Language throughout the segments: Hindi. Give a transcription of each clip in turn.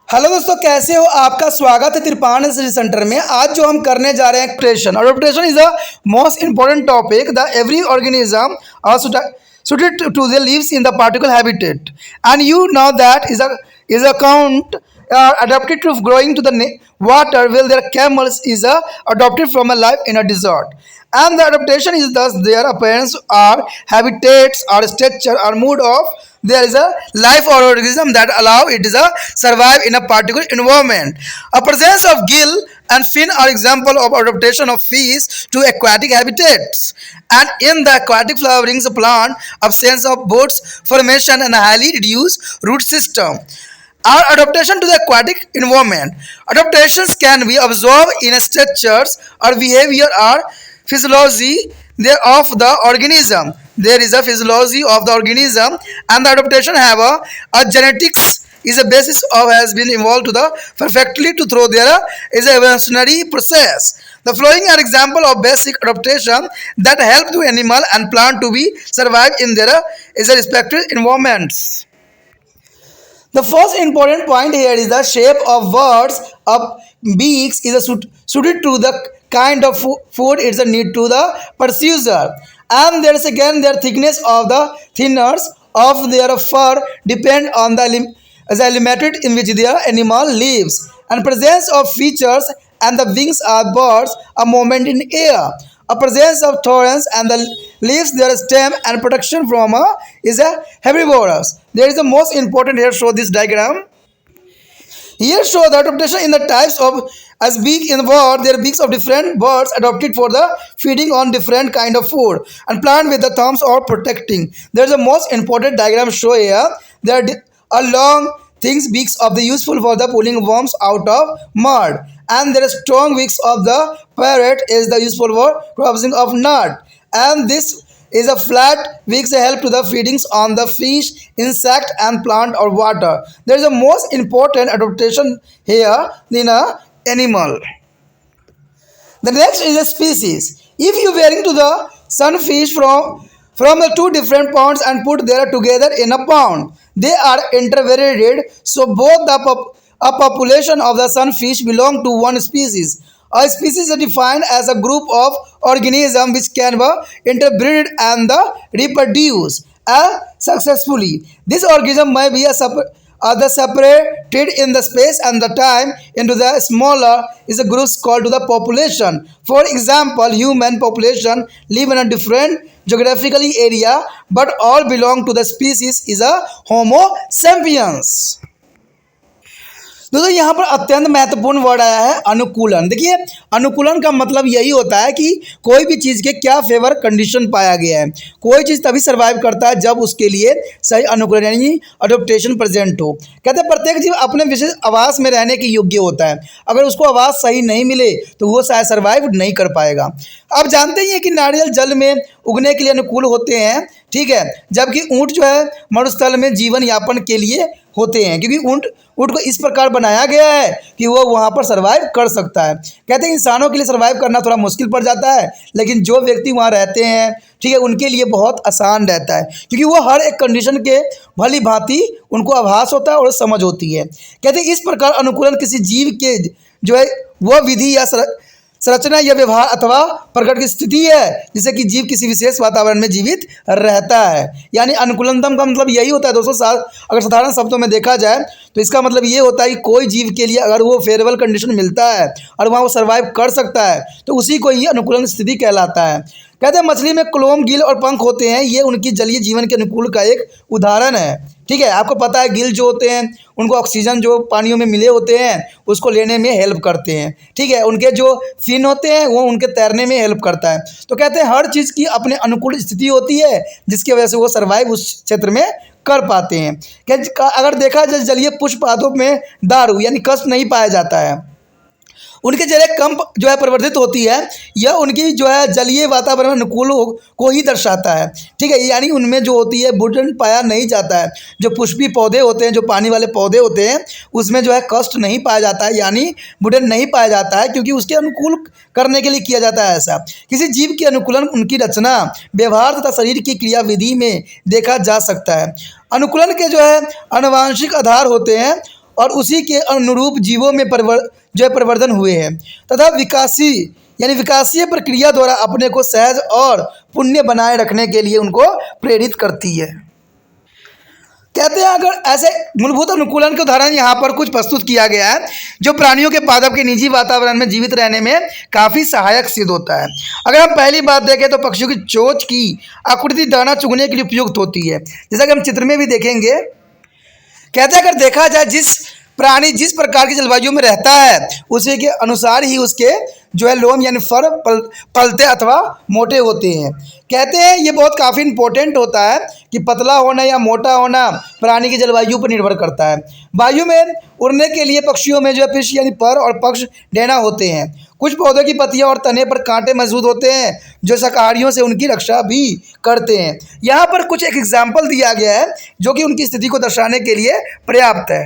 हेलो दोस्तों, कैसे हो? आपका स्वागत है त्रिपान स्टडी सेंटर में। आज जो हम करने जा रहे हैं adaptation. Adaptation is the most important topic the every organism are suited to their lives in the particular habitat, and you know that is a count adapted to growing to the water while their camels is adopted from a life in a desert. And the adaptation is thus their appearance or habitats or structure or mood of there is a life or organism that allow it is a survive in a particular environment. A presence of gill and fin are example of adaptation of fish to aquatic habitats. And in the aquatic flowerings plant, absence of boats formation and a highly reduced root system are adaptation to the aquatic environment. Adaptations can be observed in structures or behavior or physiology of the organism. There is a physiology of the organism, and the adaptation have a genetics is a basis of has been involved to the perfectly to throw there is a evolutionary process. The following are example of basic adaptation that help the animal and plant to be survive in their is a respective environments. The first important point here is the shape of birds of beaks is suited to the kind of food it's a need to the pursuer, and there is again their thickness of the thinners of their fur depend on the limited in which their animal lives, and presence of features and the wings of birds a movement in air, a presence of thorns and the leaves their stem and protection from is a herbivorous. There is the most important here. Show this diagram. Here show the adaptation in the types of as beak in the bird. There are beaks of different birds adopted for the feeding on different kind of food and plant with the thumbs or protecting. There is the most important diagram show here. There are long things beaks of the useful for the pulling worms out of mud, and there are strong beaks of the parrot is the useful for cropping of nut, and this is a flat beaks help to the feedings on the fish, insect and plant or water. There is a most important adaptation here in a animal. The next is a species. If you wearing to the sunfish from the two different ponds and put them together in a pond, they are interbreeded, so both a population of the sunfish belong to one species. A species is defined as a group of organisms which can be interbreed and reproduce successfully. This organism may be the separated in the space and the time into the smaller is a groups called to the population. For example, human population live in a different geographically area but all belong to the species is a Homo sapiens. दोस्तों यहाँ पर अत्यंत महत्वपूर्ण वर्ड आया है अनुकूलन। देखिए, अनुकूलन का मतलब यही होता है कि कोई भी चीज़ के क्या फेवर कंडीशन पाया गया है। कोई चीज़ तभी सर्वाइव करता है जब उसके लिए सही अनुकूलन यानी अडोप्टेशन प्रेजेंट हो। कहते हैं प्रत्येक जीव अपने विशेष आवास में रहने के योग्य होता है। अगर उसको आवास सही नहीं मिले तो वो शायद सर्वाइव नहीं कर पाएगा। आप जानते ही हैं कि नारियल जल में उगने के लिए अनुकूल होते हैं, ठीक है, जबकि ऊँट जो है मरुस्थल में जीवन यापन के लिए होते हैं, क्योंकि ऊँट को इस प्रकार बनाया गया है कि वो वहाँ पर सर्वाइव कर सकता है। कहते हैं इंसानों के लिए सर्वाइव करना थोड़ा मुश्किल पड़ जाता है, लेकिन जो व्यक्ति वहाँ रहते हैं, ठीक है, उनके लिए बहुत आसान रहता है, क्योंकि वो हर एक कंडीशन के भली भांति उनको आभास होता है और समझ होती है। कहते हैं इस प्रकार अनुकूलन किसी जीव के जो है वह विधि या संरचना या व्यवहार अथवा प्रकट की स्थिति है जिससे कि जीव किसी विशेष वातावरण में जीवित रहता है। यानी अनुकूलनतम का मतलब यही होता है दोस्तों, अगर साधारण शब्दों में देखा जाए तो इसका मतलब ये होता है कि कोई जीव के लिए अगर वो फेवरेबल कंडीशन मिलता है और वहाँ वो सर्वाइव कर सकता है तो उसी को ही अनुकूलन स्थिति कहलाता है। कहते हैं मछली में क्लोम, गिल और पंख होते हैं, ये उनकी जलीय जीवन के अनुकूल का एक उदाहरण है। ठीक है, आपको पता है गिल जो होते हैं उनको ऑक्सीजन जो पानियों में मिले होते हैं उसको लेने में हेल्प करते हैं, ठीक है, उनके जो फिन होते हैं वो उनके तैरने में हेल्प करता है। तो कहते हैं हर चीज़ की अपने अनुकूल स्थिति होती है जिसकी वजह से वो सर्वाइव उस क्षेत्र में कर पाते हैं। क्या अगर देखा जाए जलीय पुष्प पादपों में दारू यानी कष्ट नहीं पाया जाता है, उनके जरिए कम जो है प्रवर्धित होती है, यह उनकी जो है जलीय वातावरण अनुकूल को ही दर्शाता है। ठीक है, यानी उनमें जो होती है वुडन पाया नहीं जाता है। जो पुष्पी पौधे होते हैं, जो पानी वाले पौधे होते हैं, उसमें जो है कष्ट नहीं पाया जाता है, यानी वुडन नहीं पाया जाता है, क्योंकि उसके अनुकूल करने के लिए किया जाता है ऐसा। किसी जीव के अनुकूलन उनकी रचना, व्यवहार तथा शरीर की क्रियाविधि में देखा जा सकता है। अनुकूलन के जो है आनुवांशिक आधार होते हैं और उसी के अनुरूप जीवों में परिवर्तन हुए हैं तथा विकासीय प्रक्रिया द्वारा अपने को सहज और पुण्य बनाए रखने के लिए उनको प्रेरित करती है। कहते हैं अगर ऐसे मूलभूत अनुकूलन के उदाहरण यहाँ पर कुछ प्रस्तुत किया गया है जो प्राणियों के पादप के निजी वातावरण में जीवित रहने में काफ़ी सहायक सिद्ध होता है। अगर हम पहली बात देखें तो पक्षियों की चोंच की आकृति दाना चुगने के लिए उपयुक्त होती है, जैसा कि हम चित्र में भी देखेंगे। कहते हैं अगर देखा जाए जिस प्राणी जिस प्रकार की जलवायु में रहता है उसी के अनुसार ही उसके जो है लोम यानी फर पलते अथवा मोटे होते हैं। कहते हैं ये बहुत काफ़ी इंपॉर्टेंट होता है कि पतला होना या मोटा होना प्राणी की जलवायु पर निर्भर करता है। वायु में उड़ने के लिए पक्षियों में जो है पिश यानी पर और पक्ष डेना होते हैं। कुछ पौधों की पत्तियां और तने पर कांटे मौजूद होते हैं जो शाकाहारियों से उनकी रक्षा भी करते हैं। यहाँ पर कुछ एक एग्जाम्पल दिया गया है जो कि उनकी स्थिति को दर्शाने के लिए पर्याप्त है।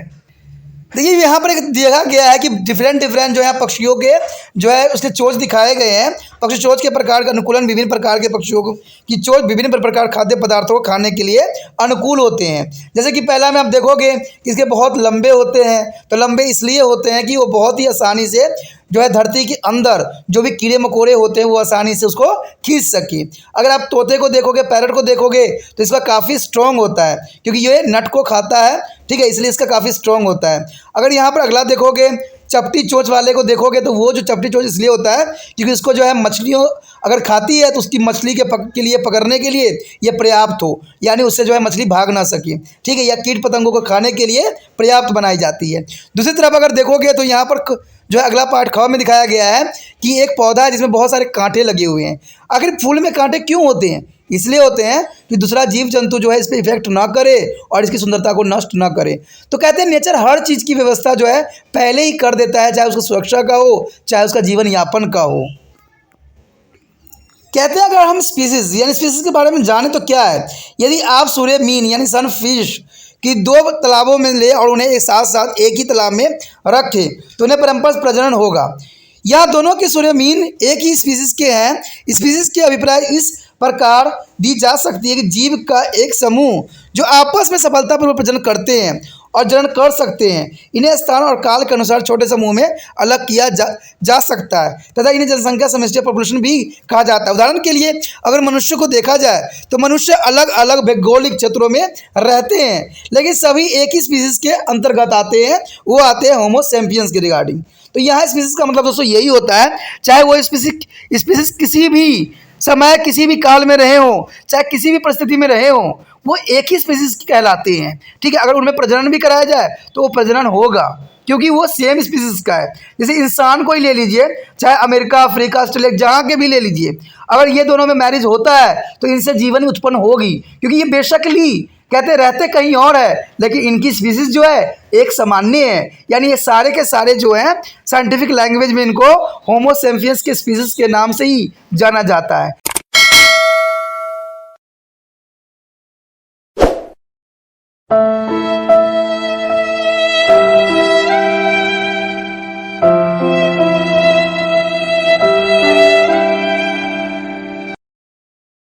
देखिए यहाँ पर एक देखा गया है कि डिफरेंट जो है पक्षियों के जो है उसके चोंच दिखाए गए हैं। पक्षी चोंच के प्रकार का अनुकूलन विभिन्न प्रकार के पक्षियों की चोंच विभिन्न प्रकार खाद्य पदार्थों को खाने के लिए अनुकूल होते हैं। जैसे कि पहला में आप देखोगे कि इसके बहुत लंबे होते हैं, तो लंबे इसलिए होते हैं कि वो बहुत ही आसानी से जो है धरती के अंदर जो भी कीड़े मकोड़े होते हैं वो आसानी से उसको खींच सके। अगर आप तोते को देखोगे, पैरट को देखोगे तो इसका काफ़ी स्ट्रॉन्ग होता है क्योंकि ये नट को खाता है, ठीक है, इसलिए इसका काफ़ी स्ट्रॉन्ग होता है। अगर यहाँ पर अगला देखोगे चपटी चोंच वाले को देखोगे तो वो जो चपटी चोंच इसलिए होता है क्योंकि इसको जो है मछलियों अगर खाती है तो उसकी मछली के लिए पकड़ने के लिए ये पर्याप्त हो, यानी उससे जो है मछली भाग ना सके, ठीक है, या कीट पतंगों को खाने के लिए पर्याप्त बनाई जाती है। दूसरी तरफ अगर देखोगे तो यहाँ पर जो है अगला पार्ट ख में दिखाया गया है कि एक पौधा है जिसमें बहुत सारे कांटे लगे हुए हैं। आखिर फूल में कांटे क्यों होते हैं? इसलिए होते हैं कि दूसरा जीव जंतु जो है इस पर इफेक्ट ना करे और इसकी सुंदरता को नष्ट ना करे। तो कहते हैं नेचर हर चीज़ की व्यवस्था जो है पहले ही कर देता है, चाहे उसकी सुरक्षा का हो चाहे उसका जीवन यापन का हो। कहते हैं अगर हम स्पीसीज के बारे में जाने तो क्या है, यदि आप सूर्य मीन यानी सनफिश कि 2 तालाबों में ले और उन्हें एक साथ साथ एक ही तालाब में रखें तो उन्हें परंपरा प्रजनन होगा। यह दोनों के सूर्य मीन एक ही स्पीसीज के हैं। स्पीसीज के अभिप्राय इस प्रकार दी जा सकती है कि जीव का एक समूह जो आपस में सफलतापूर्वक प्रजनन करते हैं और जनन कर सकते हैं। इन्हें स्थान और काल के अनुसार छोटे समूह में अलग किया जा सकता है तथा इन्हें जनसंख्या समष्टि पॉपुलेशन भी कहा जाता है। उदाहरण के लिए अगर मनुष्य को देखा जाए तो मनुष्य अलग अलग भौगोलिक क्षेत्रों में रहते हैं लेकिन सभी एक ही स्पीसीज के अंतर्गत आते हैं, वो आते हैं होमो सैपियंस के रिगार्डिंग। तो यहाँ स्पीसीज का मतलब दोस्तों यही होता है, चाहे वो स्पीसीज किसी भी समय किसी भी काल में रहे हों चाहे किसी भी परिस्थिति में रहे हों, वो एक ही स्पीसीज की कहलाते हैं, ठीक है। अगर उनमें प्रजनन भी कराया जाए तो वो प्रजनन होगा क्योंकि वो सेम स्पीसीज का है। जैसे इंसान को ही ले लीजिए, चाहे अमेरिका, अफ्रीका, ऑस्ट्रेलिया जहाँ के भी ले लीजिए, अगर ये दोनों में मैरिज होता है तो इनसे जीवन उत्पन्न होगी क्योंकि ये बेशकली कहते रहते कहीं और है लेकिन इनकी स्पीसीज जो है एक सामान्य है, यानी ये सारे के सारे जो हैं साइंटिफिक लैंग्वेज में इनको होमो सैपियंस के स्पीसीज के नाम से ही जाना जाता है।